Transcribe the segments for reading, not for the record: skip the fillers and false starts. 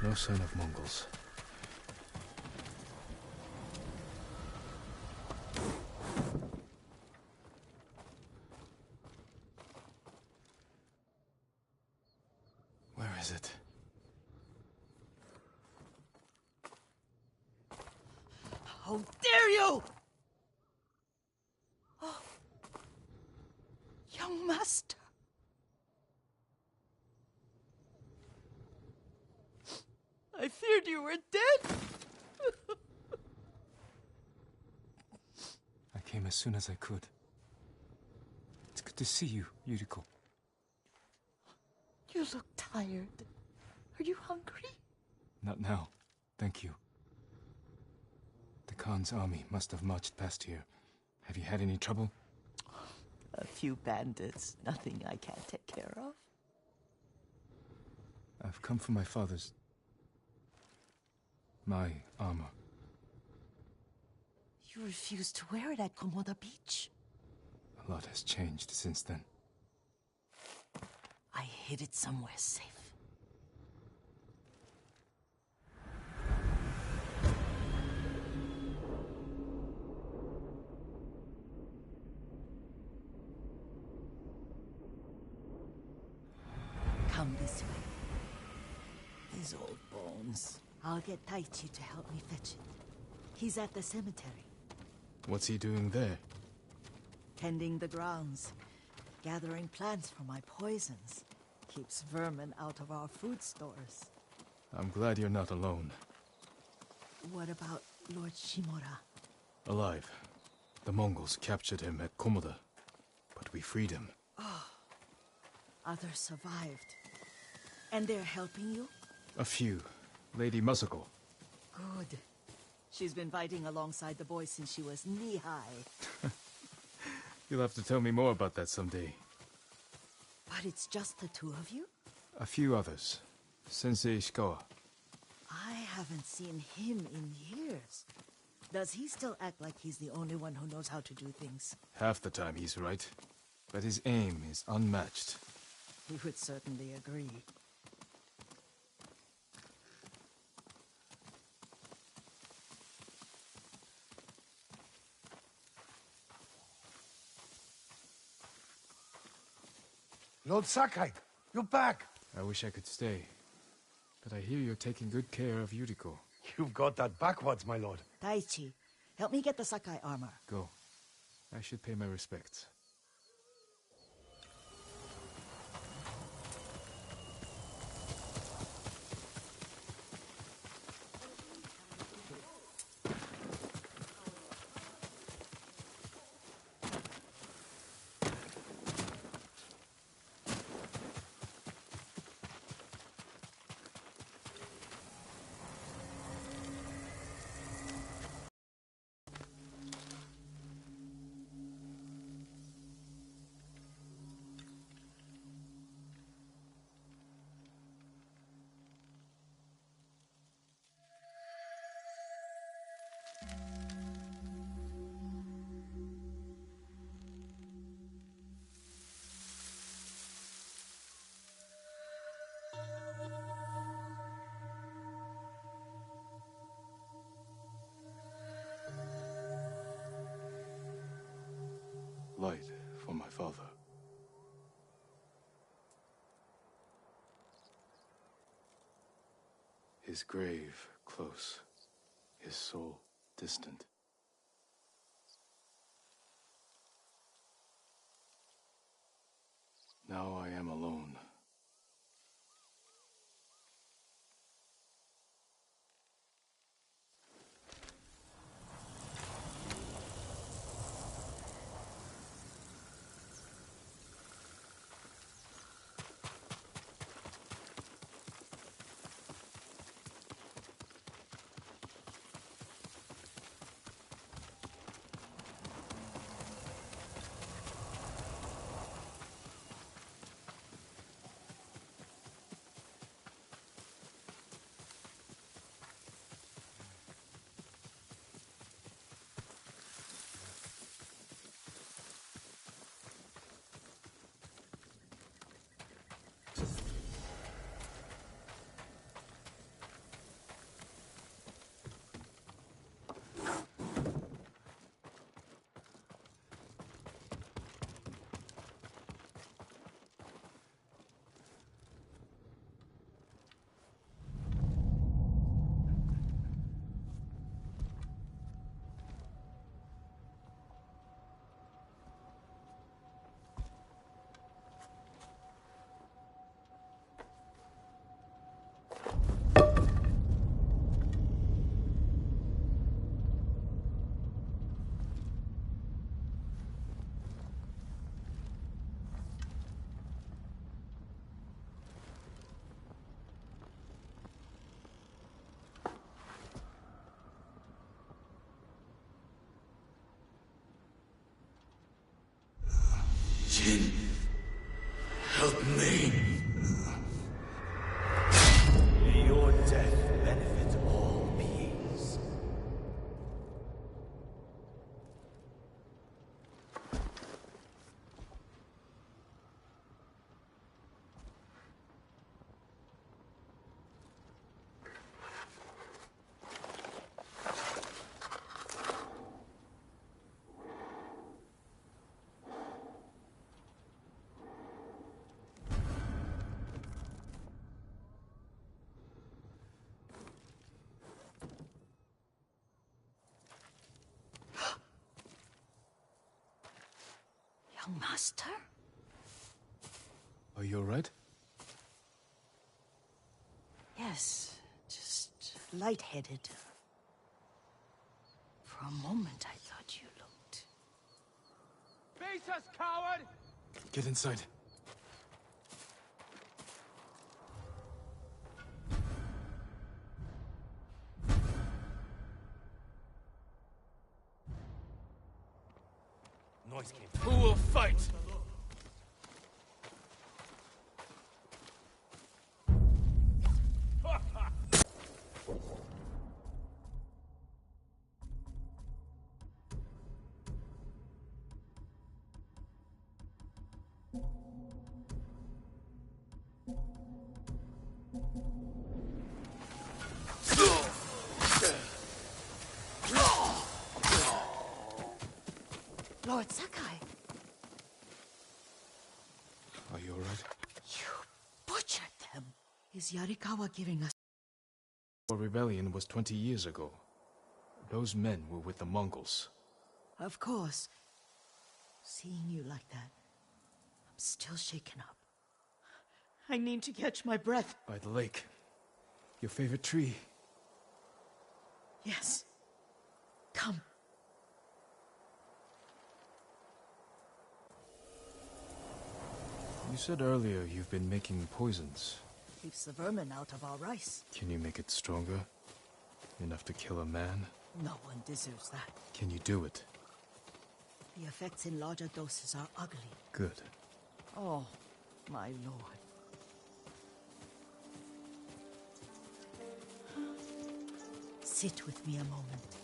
No sign of Mongols. Where is it? How dare you! Oh. Young master. I feared you were dead. I came as soon as I could. It's good to see you, Yuriko. You look tired. Are you hungry? Not now, thank you. The Khan's army must have marched past here. Have you had any trouble? A few bandits. Nothing I can't take care of. I've come for my father's... my armor. You refused to wear it at Komoda Beach. A lot has changed since then. I hid it somewhere safe. Come this way. These old bones. I'll get Taichi to help me fetch it. He's at the cemetery. What's he doing there? Tending the grounds. Gathering plants for my poisons. Keeps vermin out of our food stores. I'm glad you're not alone. What about Lord Shimura? Alive. The Mongols captured him at Komoda, but we freed him. Others survived. And they're helping you? A few. Lady Masako. Good. She's been fighting alongside the boys since she was knee-high. You'll have to tell me more about that someday. But it's just the two of you? A few others. Sensei Ishikawa. I haven't seen him in years. Does he still act like he's the only one who knows how to do things? Half the time he's right. But his aim is unmatched. He would certainly agree. Lord Sakai, you're back. I wish I could stay. But I hear you're taking good care of Yuriko. You've got that backwards, my lord. Taichi, help me get the Sakai armor. Go. I should pay my respects. Light for my father. His grave close, his soul distant. Now I am alone. Master? Are you alright? Yes, just lightheaded. For a moment, I thought you looked... Face us, coward! Get inside. Noise came. Who will fight? Lord Sakai, Are you alright? you butchered them. Is Yarikawa giving us... Our rebellion was 20 years ago. Those men were with the Mongols. Of course. Seeing you like that, I'm still shaken up. I need to catch my breath. By the lake. Your favorite tree. Yes. Come. You said earlier you've been making poisons. Keeps the vermin out of our rice. Can you make it stronger? Enough to kill a man? No one deserves that. Can you do it? The effects in larger doses are ugly. Good. Oh, my lord. Sit with me a moment.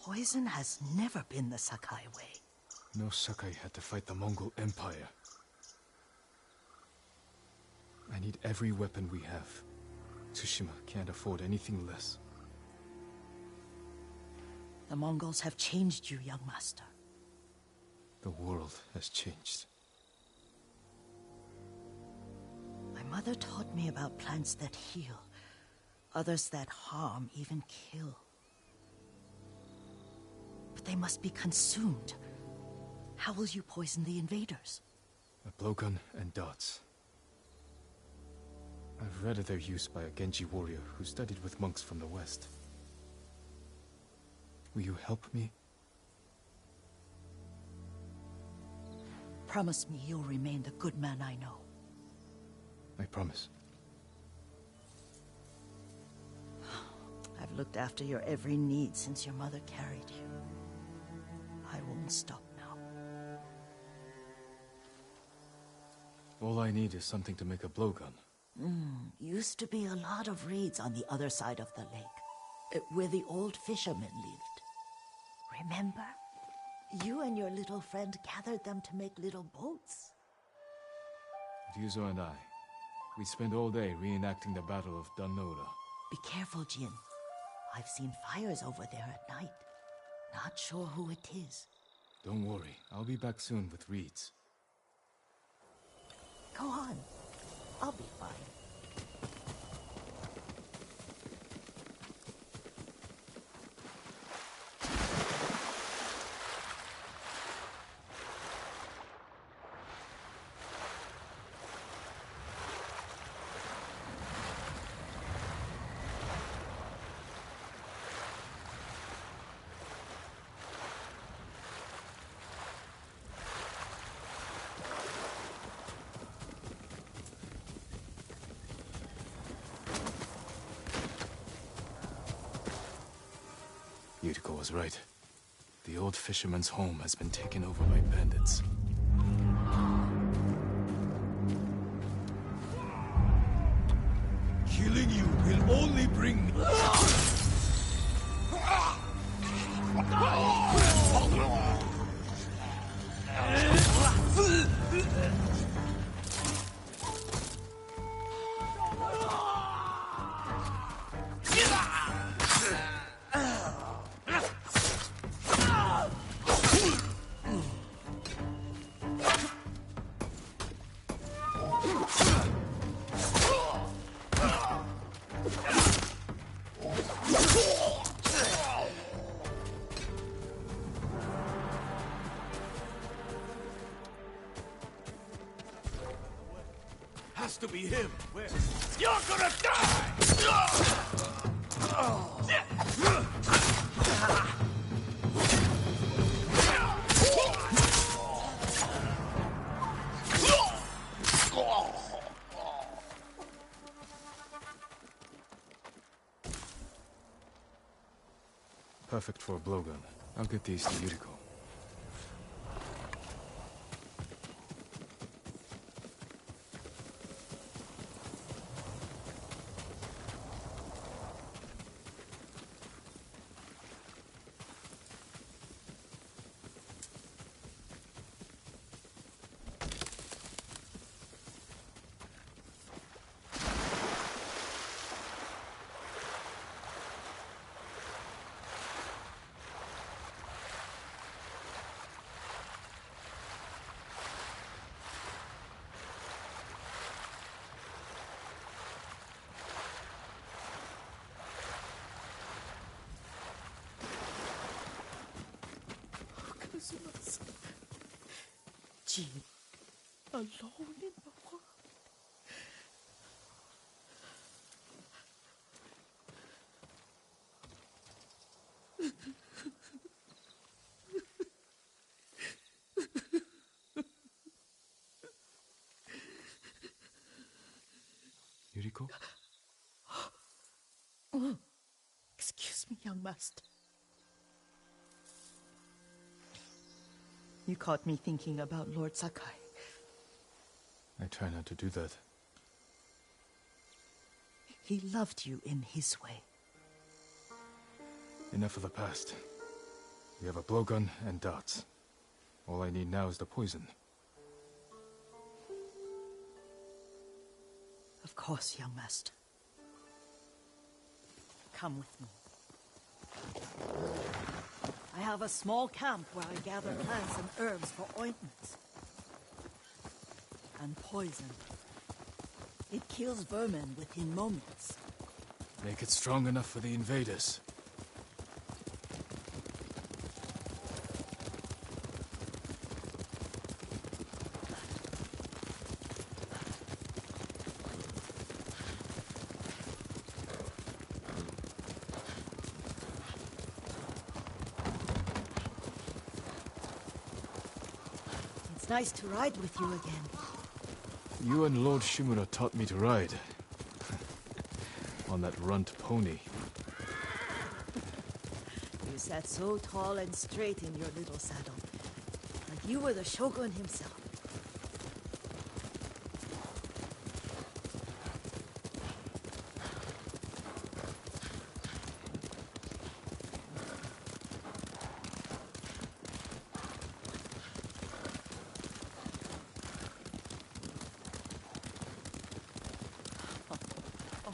Poison has never been the Sakai way. No Sakai had to fight the Mongol Empire. I need every weapon we have. Tsushima can't afford anything less. The Mongols have changed you, young master. The world has changed. My mother taught me about plants that heal, others that harm, even kill. But they must be consumed. How will you poison the invaders? A blowgun and darts. I've read of their use by a Genji warrior who studied with monks from the west. Will you help me? Promise me you'll remain the good man I know. I promise. I've looked after your every need since your mother carried you. I won't stop now. All I need is something to make a blowgun. Used to be a lot of reeds on the other side of the lake, where the old fishermen lived. Remember? You and your little friend gathered them to make little boats. Ryuzo and I, we spent all day reenacting the Battle of Danora. Be careful, Jin. I've seen fires over there at night. Not sure who it is. Don't worry, I'll be back soon with reeds. Go on. I'll be fine. Yuriko was right. The old fisherman's home has been taken over by bandits. Killing you will only bring me... has to be him. Where? You're gonna die! Perfect for a blowgun. I'll get these to Yuriko. Jean, alone in the world. Yuriko? Excuse me, young master. You caught me thinking about Lord Sakai. I try not to do that. He loved you in his way. Enough of the past. We have a blowgun and darts. All I need now is the poison. Of course, young master. Come with me. I have a small camp where I gather plants and herbs for ointments. And poison. It kills vermin within moments. Make it strong enough for the invaders. It's nice to ride with you again. You and Lord Shimura taught me to ride. On that runt pony. You sat so tall and straight in your little saddle. Like you were the shogun himself.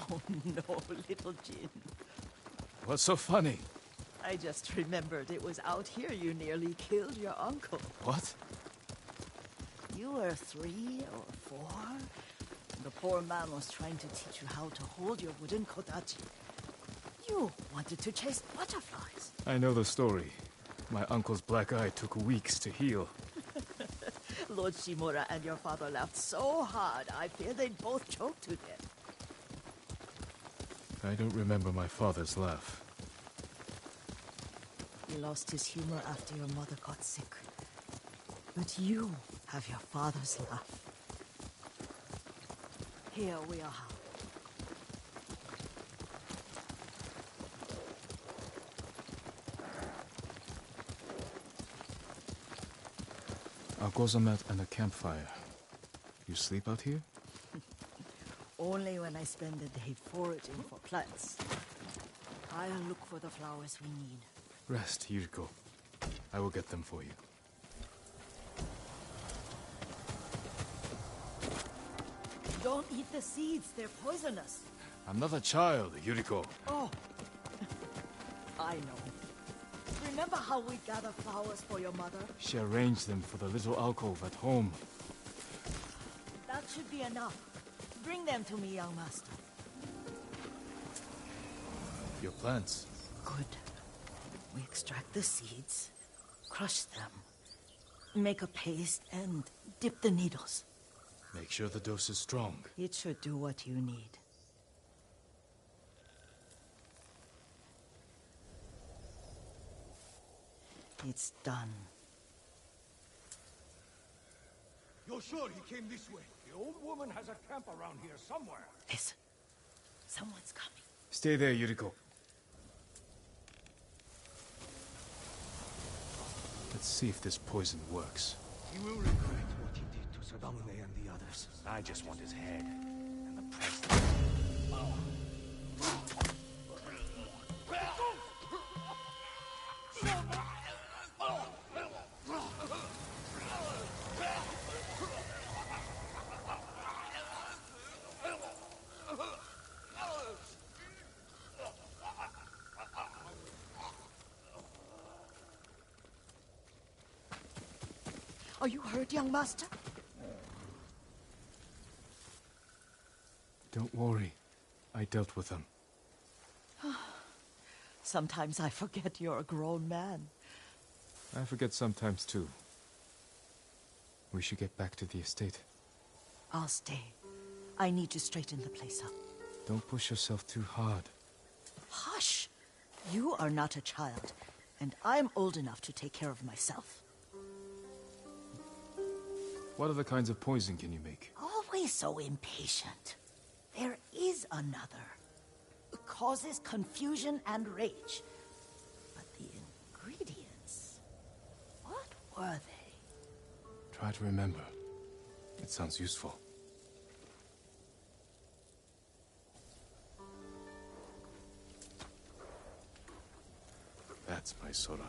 Oh no, little Jin. What's so funny? I just remembered it was out here you nearly killed your uncle. What? You were 3 or 4. The poor man was trying to teach you how to hold your wooden kodachi. You wanted to chase butterflies. I know the story. My uncle's black eye took weeks to heal. Lord Shimura and your father laughed so hard, I fear they'd both choke to death. I don't remember my father's laugh. He lost his humor after your mother got sick. But you have your father's laugh. Here we are. A gozamat and a campfire. You sleep out here? Only when I spend the day foraging for plants. I'll look for the flowers we need. Rest, Yuriko. I will get them for you. Don't eat the seeds, they're poisonous. I'm not a child, Yuriko. Oh, I know. Remember how we gather flowers for your mother? She arranged them for the little alcove at home. That should be enough. Bring them to me, young master. Your plants. Good. We extract the seeds, crush them, make a paste, and dip the needles. Make sure the dose is strong. It should do what you need. It's done. You're sure he came this way? The old woman has a camp around here somewhere. Listen. Someone's coming. Stay there, Yuriko. Let's see if this poison works. He will regret what he did to Sadamune and the others. I just want his head and the price. Are you hurt, young master? Don't worry. I dealt with them. Sometimes I forget you're a grown man. I forget sometimes too. We should get back to the estate. I'll stay. I need to straighten the place up. Don't push yourself too hard. Hush! You are not a child, and I'm old enough to take care of myself. What other kinds of poison can you make? Always so impatient. There is another. It causes confusion and rage. But the ingredients... what were they? Try to remember. It sounds useful. That's my Sora.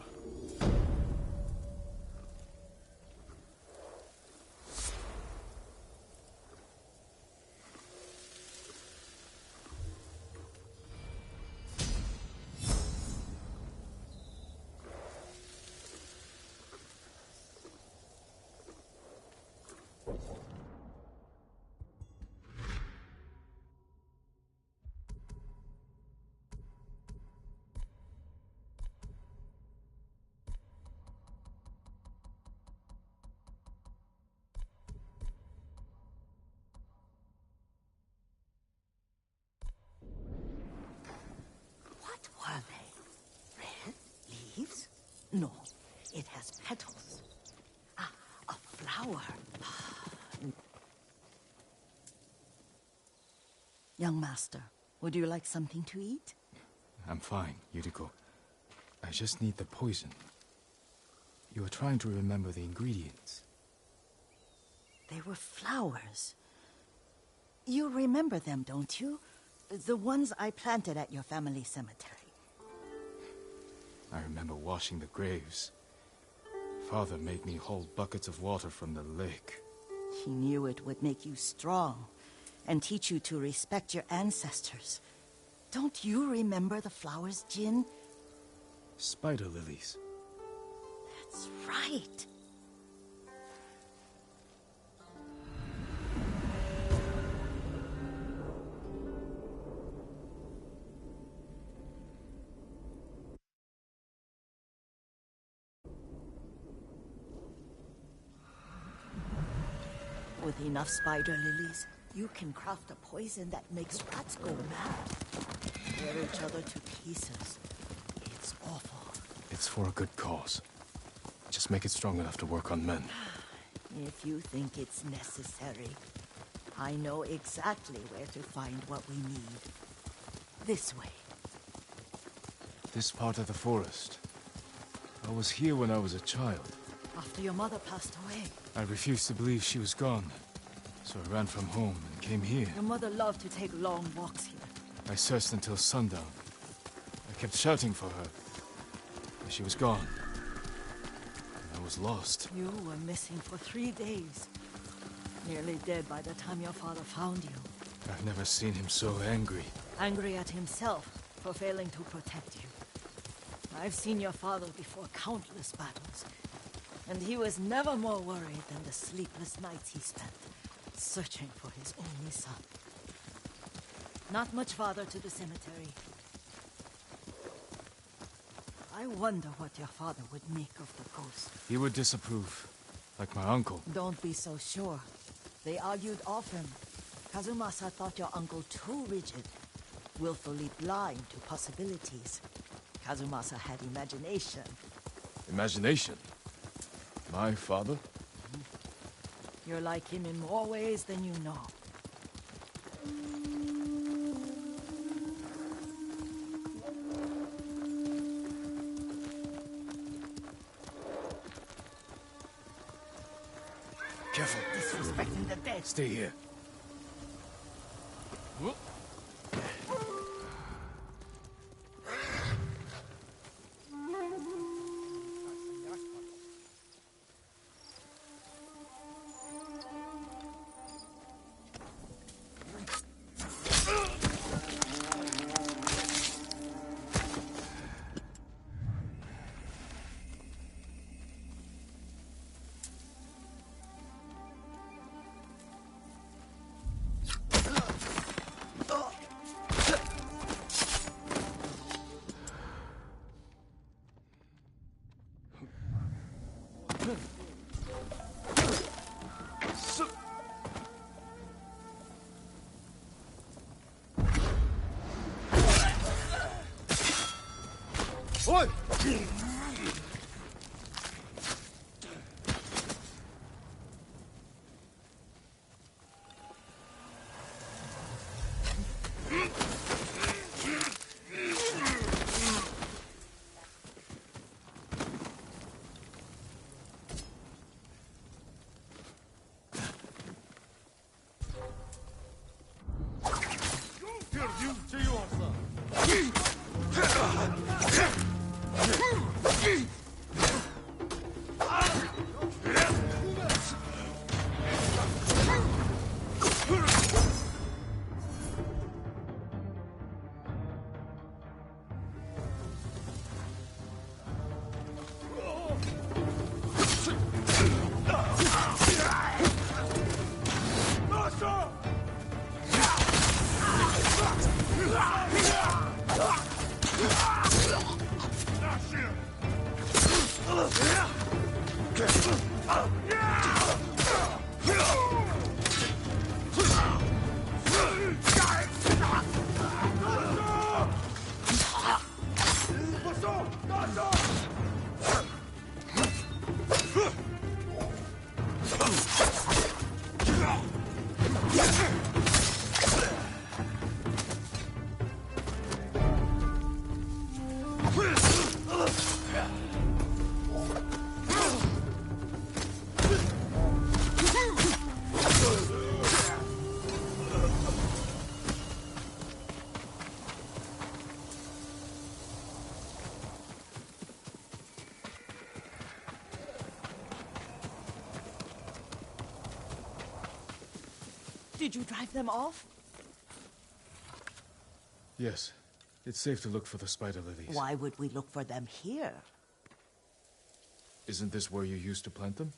What were they? Red leaves? No, it has petals. Ah, a flower. Young master, would you like something to eat? I'm fine, Yuriko. I just need the poison. You were trying to remember the ingredients. They were flowers. You remember them, don't you? The ones I planted at your family cemetery. I remember washing the graves. Father made me hold buckets of water from the lake. He knew it would make you strong and teach you to respect your ancestors. Don't you remember the flowers, Jin? Spider lilies. That's right. With enough spider lilies, you can craft a poison that makes rats go mad. Tear each other to pieces. It's awful. It's for a good cause. Just make it strong enough to work on men. If you think it's necessary, I know exactly where to find what we need. This way. This part of the forest. I was here when I was a child. After your mother passed away. I refused to believe she was gone. So I ran from home and came here. Your mother loved to take long walks here. I searched until sundown. I kept shouting for her. But she was gone. And I was lost. You were missing for 3 days. Nearly dead by the time your father found you. I've never seen him so angry. Angry at himself for failing to protect you. I've seen your father before countless battles. And he was never more worried than the sleepless nights he spent searching for his only son. Not much farther to the cemetery. I wonder what your father would make of the ghost. He would disapprove, like my uncle. Don't be so sure. They argued often. Kazumasa thought your uncle too rigid, willfully blind to possibilities. Kazumasa had imagination. Imagination? My father? You're like him in more ways than you know. Careful. Disrespecting the dead. Stay here. Oi! Did you drive them off? Yes. It's safe to look for the spider lilies. Why would we look for them here? Isn't this where you used to plant them?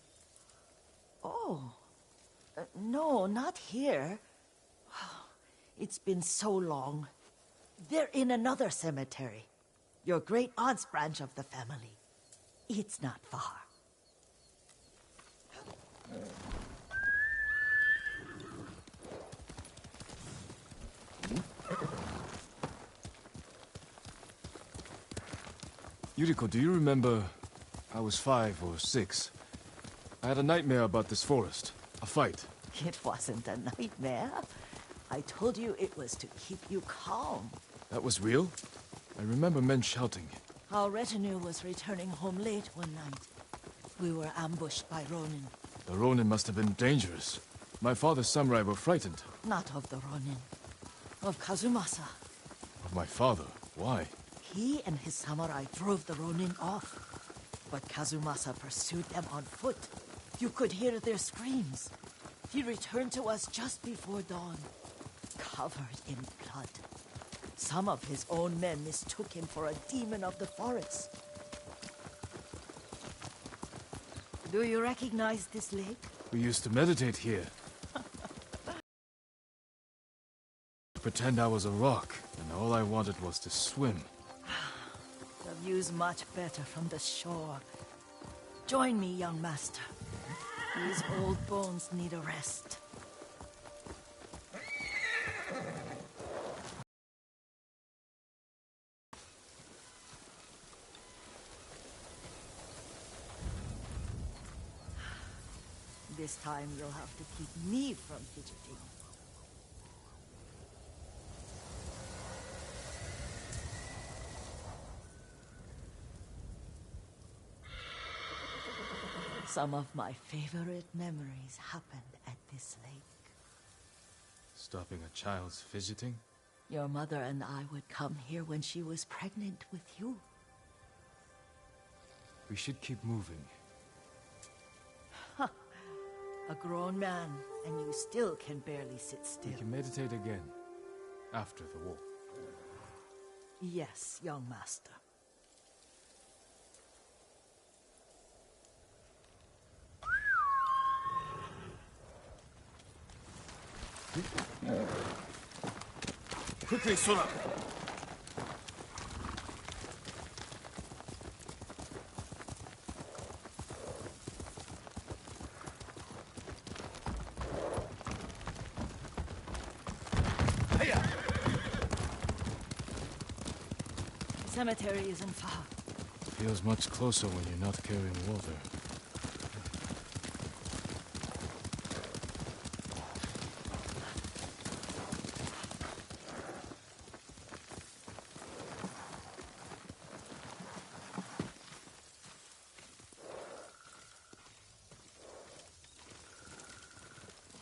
Oh. No, not here. It's been so long. They're in another cemetery. Your great-aunt's branch of the family. It's not far. Yuriko, do you remember... I was 5 or 6. I had a nightmare about this forest. A fight. It wasn't a nightmare. I told you it was to keep you calm. That was real? I remember men shouting. Our retinue was returning home late one night. We were ambushed by Ronin. The Ronin must have been dangerous. My father's samurai were frightened. Not of the Ronin. Of Kazumasa. Of my father? Why? He and his samurai drove the Ronin off. But Kazumasa pursued them on foot. You could hear their screams. He returned to us just before dawn, covered in blood. Some of his own men mistook him for a demon of the forest. Do you recognize this lake? We used to meditate here. Pretend I was a rock, and all I wanted was to swim. The view's much better from the shore. Join me, young master. These old bones need a rest. This time you'll have to keep me from fidgeting. Some of my favorite memories happened at this lake. Stopping a child's fidgeting? Your mother and I would come here when she was pregnant with you. We should keep moving. A grown man, and you still can barely sit still. We can meditate again, after the war. Yes, young master. Quickly, Sora! The cemetery isn't far. Feels much closer when you're not carrying water.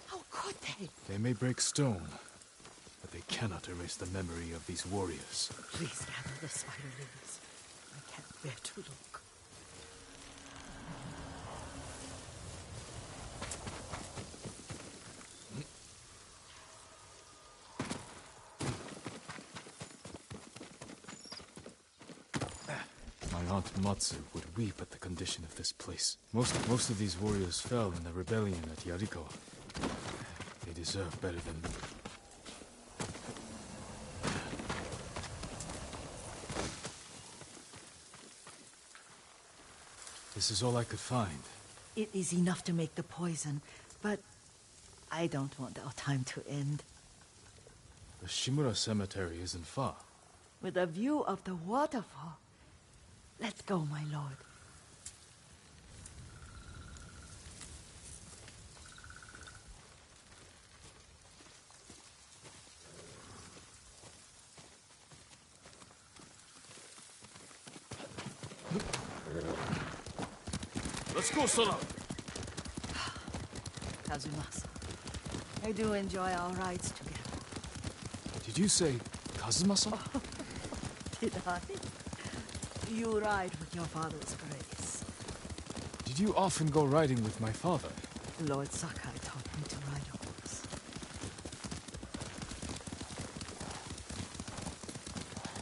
How could they? They may break stone, but they cannot erase the memory of these warriors. Please gather the spider lilies. I can't bear to look. My Aunt Matsu would weep at the condition of this place. Most of these warriors fell in the rebellion at Yarikawa. They deserve better than... This is all I could find. It is enough to make the poison, but I don't want our time to end. The Shimura Cemetery isn't far. With a view of the waterfall. Let's go, my lord. Let's go, Sora! Kazumasa, I do enjoy our rides together. Did you say Kazumasa? Did I? You ride with your father's grace. Did you often go riding with my father? Lord Sakai taught me to ride a horse.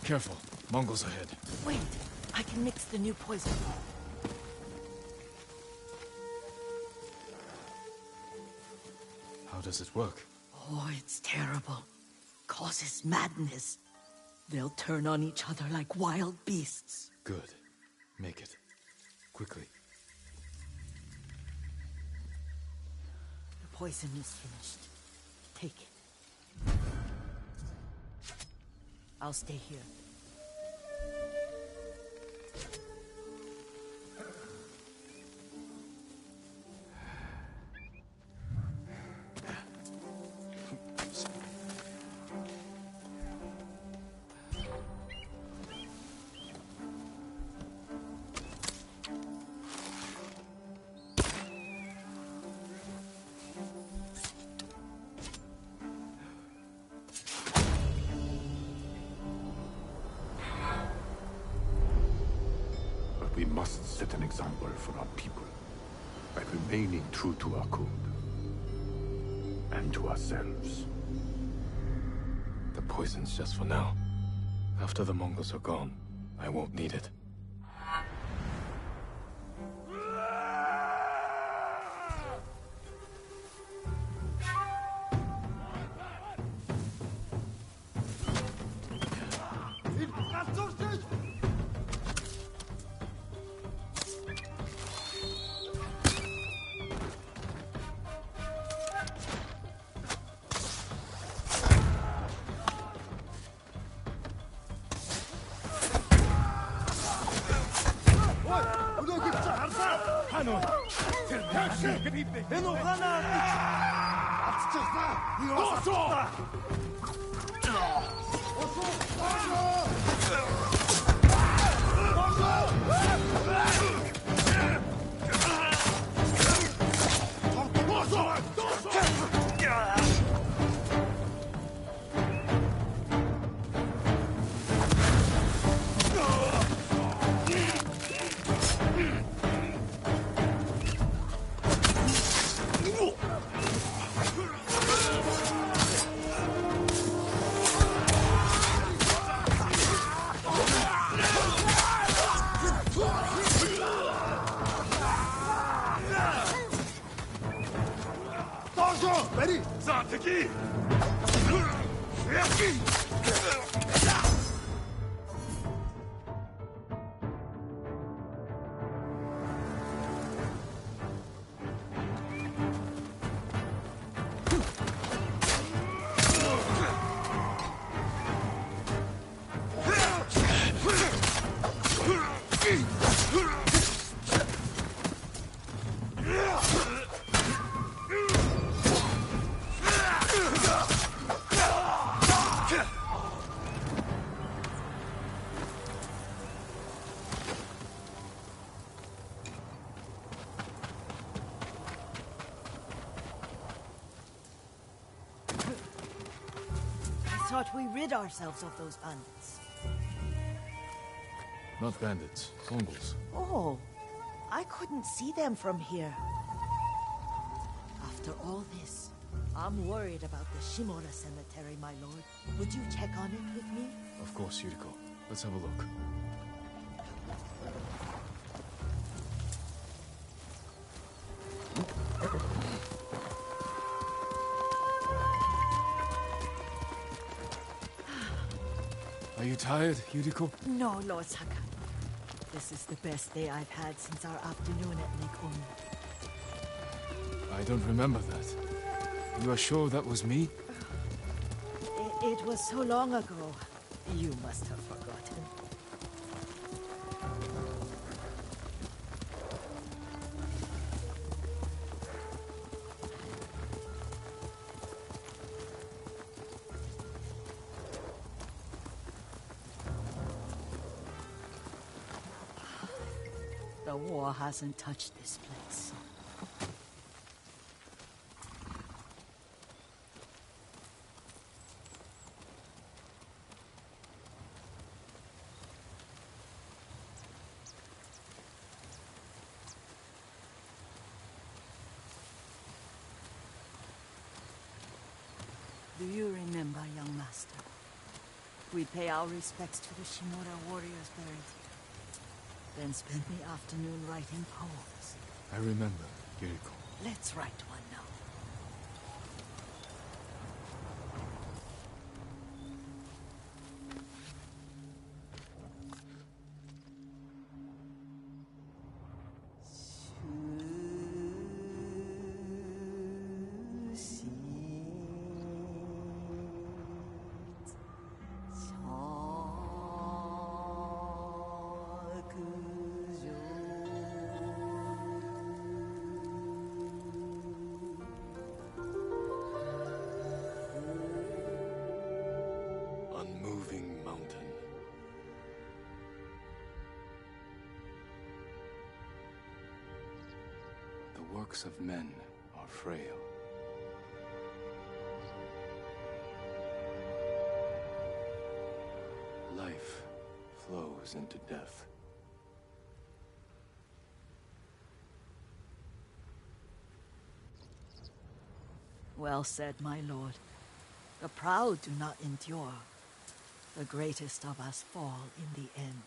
Careful. Mongols ahead. Wait, I can mix the new poison. How does it work? Oh, it's terrible. Causes madness. They'll turn on each other like wild beasts. Good. Make it. Quickly. The poison is finished. Take it. I'll stay here. We must set an example for our people by remaining true to our code and to ourselves. The poison's just for now. After the Mongols are gone, I won't need it. I thought we rid ourselves of those bandits. Not bandits, Mongols. Oh, I couldn't see them from here. After all this, I'm worried about the Shimura cemetery, my lord. Would you check on it with me? Of course, Yuriko. Let's have a look. Are you tired, Yuriko? No, Lord Saka. This is the best day I've had since our afternoon at Lake Oni. I don't remember that. You are sure that was me? It was so long ago. You must have forgotten. The war hasn't touched this place. Do you remember, young master? We pay our respects to the Shimura warriors buried. Then spend the afternoon writing poems. I remember, Yuriko. Let's write one now. Unmoving mountain. The works of men are frail. Life flows into death. Well said, my lord. The proud do not endure. The greatest of us fall in the end.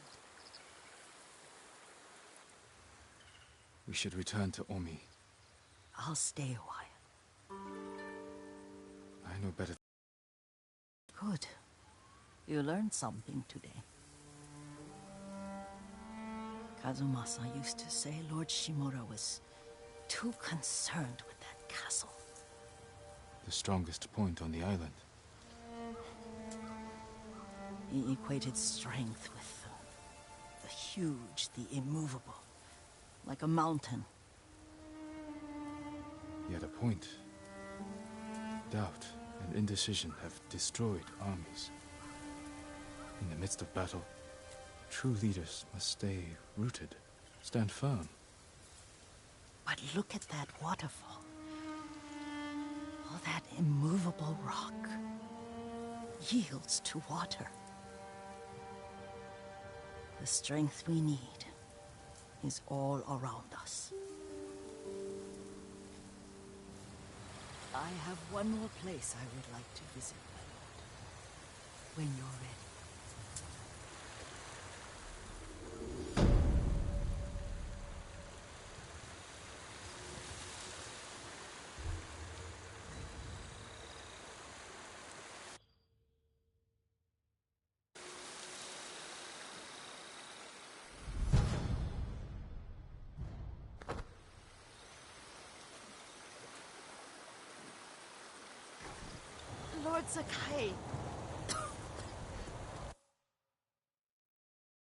We should return to Omi. I'll stay a while. I know better. Good. You learned something today. Kazumasa used to say Lord Shimura was too concerned with that castle. The strongest point on the island. He equated strength with the huge, the immovable, like a mountain. He had a point. Doubt and indecision have destroyed armies. In the midst of battle, true leaders must stay rooted, stand firm. But look at that waterfall. All that immovable rock yields to water. The strength we need is all around us. I have one more place I would like to visit, my lord. When you're ready. Lord Sakai,